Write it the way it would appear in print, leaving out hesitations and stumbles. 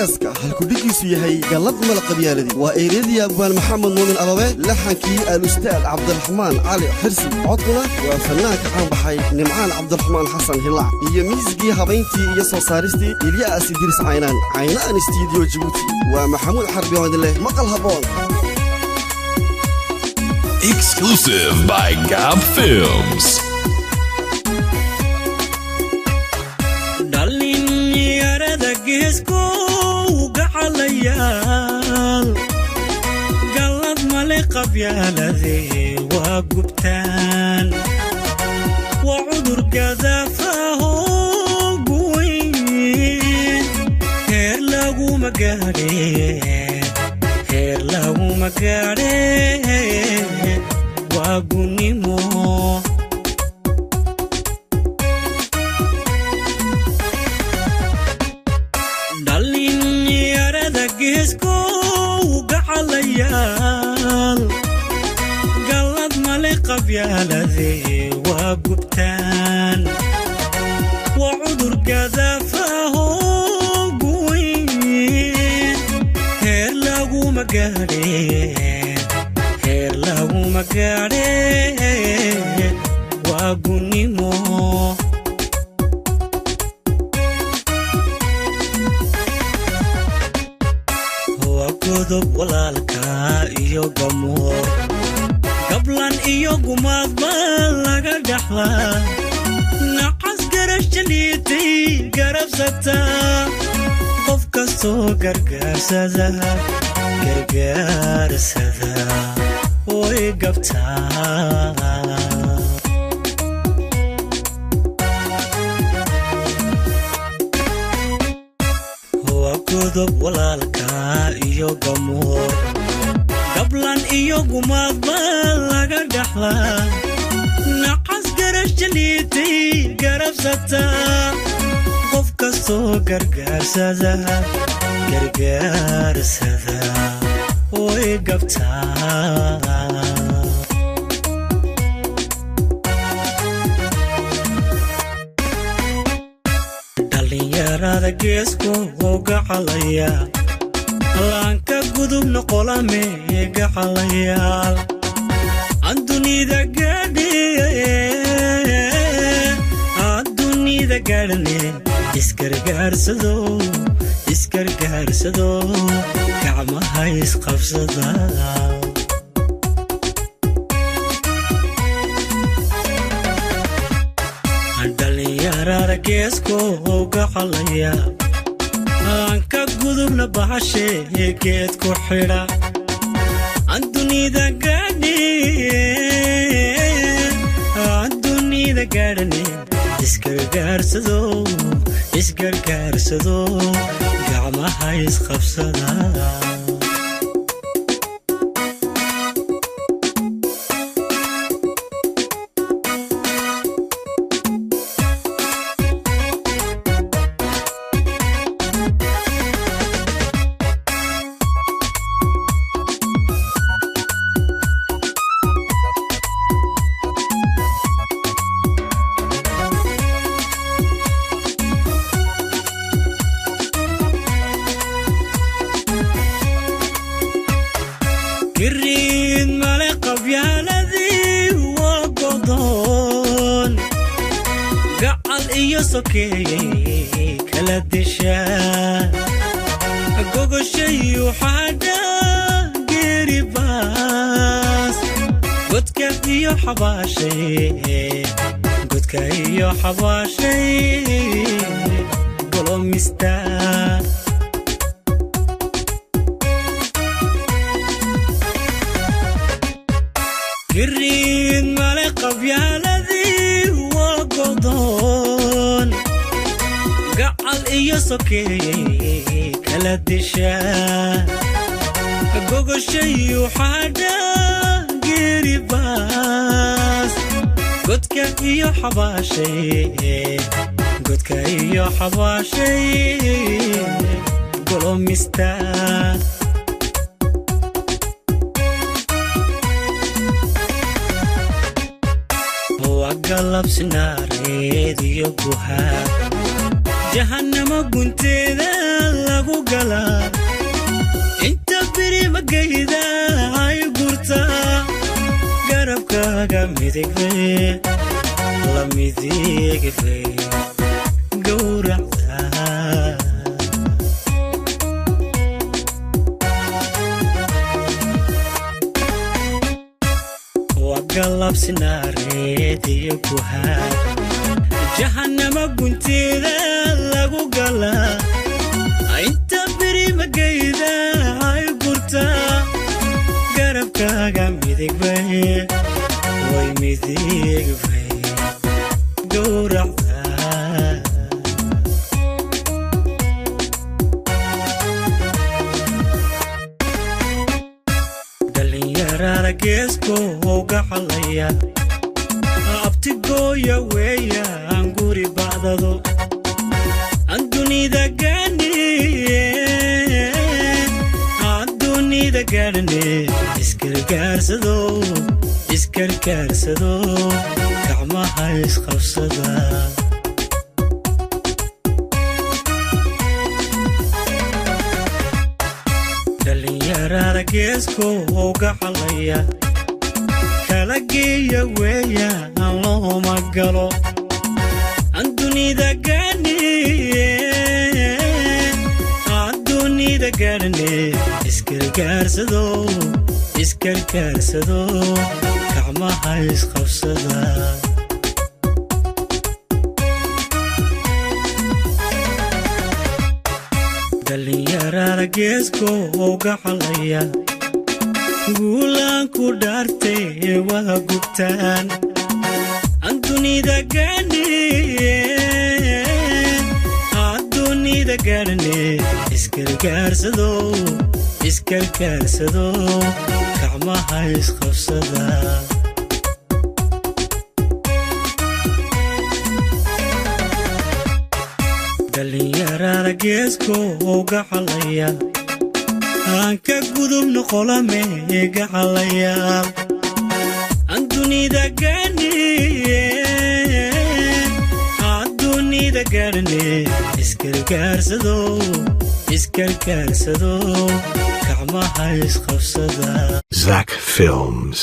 heeska halkudhigiisu yahay galad malaqabyaaladii waa eeryadii abwaan maxamed muumin ababe laxankii al-ustaad cabdiraxmaan cali xirsi codkuna waa fanaanka caan baxay nimcaan cabdiraxmaan xasan hilaac iyo miisgii habayntii iyo soo saaristii ilyaas idriis caynaan studio Djibouti waa maxamuud xarbi oo leh maqal haboon exclusive by Gab Films. قلب ملقب يا الذي وقبتان وعذر قذافه قوين خير له مقارين خير له مقارين وقوني مو قلب ملقب يا الذي وقبتان وعذر قذافه قوين خير له مقارين خير له مقارين وقوني مو قدب walaalka iyo gamoor qablan iyo gumaad laga dhaxla nacas garashliitay garabsata qof kastoo gargaarsada way gabtaa قدب walaalka iyo gamoor qablan iyo gumaad laga dhaxla nacas garashliitay garabsata qof kastoo gargaarsada way gabtaa dhalinyarada geesko gacalaya laanka gudub noqolame gacalayaal adduunida gaadhane isgargaarsado gacmaha isqabsada dhalinyarada geesko gacalaya laanka gudubna bahashe geed ku xidha adduunida gaadhane isgargaarsado gacmaha isqabsada قرين ملقب يا الذي وقضون قعد يسكي كلا دشا قوق الشي وحدا قريباس قدك يا حباشي قولوا مستار قرين ملقب يا الذي وقضون قعد يسكي كلا دشا قوق الشي وحدا قريباس قدك يا حباشي قولوا مستار قلب سناريد يقوها jahannama gunteeda lagu galaa inta biri magayda ay gurtaa garabkaaga midigay la midigay gowracda وقلب سناريدي كوهاد جهنم قنتيدا لغو قلا انت بري مقايدا هاي قرطا قرب كاقا ميديك باي وي ميديك باي دورع geesko uga xalaya abtigooya weeya aan guri bacdado aan dunida gaadhane iskargaarsado gacmaha isqabsada dhalinyarada geesko uga xalaya kala geeya weeya aan looma galo aan dunida gaadhane iskargaarsado gacmaha isqabsada dhalinyarada geesko uga xalaya guulaan ku dhaartay wada gubtaan aan dunida gaadhane iskargaarsado gacmaha isqabsada dhalinyarada geesko uga xalaya aan ka gudubno qolame iga xalayaal aan dunida gaadhane iskargaarsado gacmaha isqabsada Zach Films.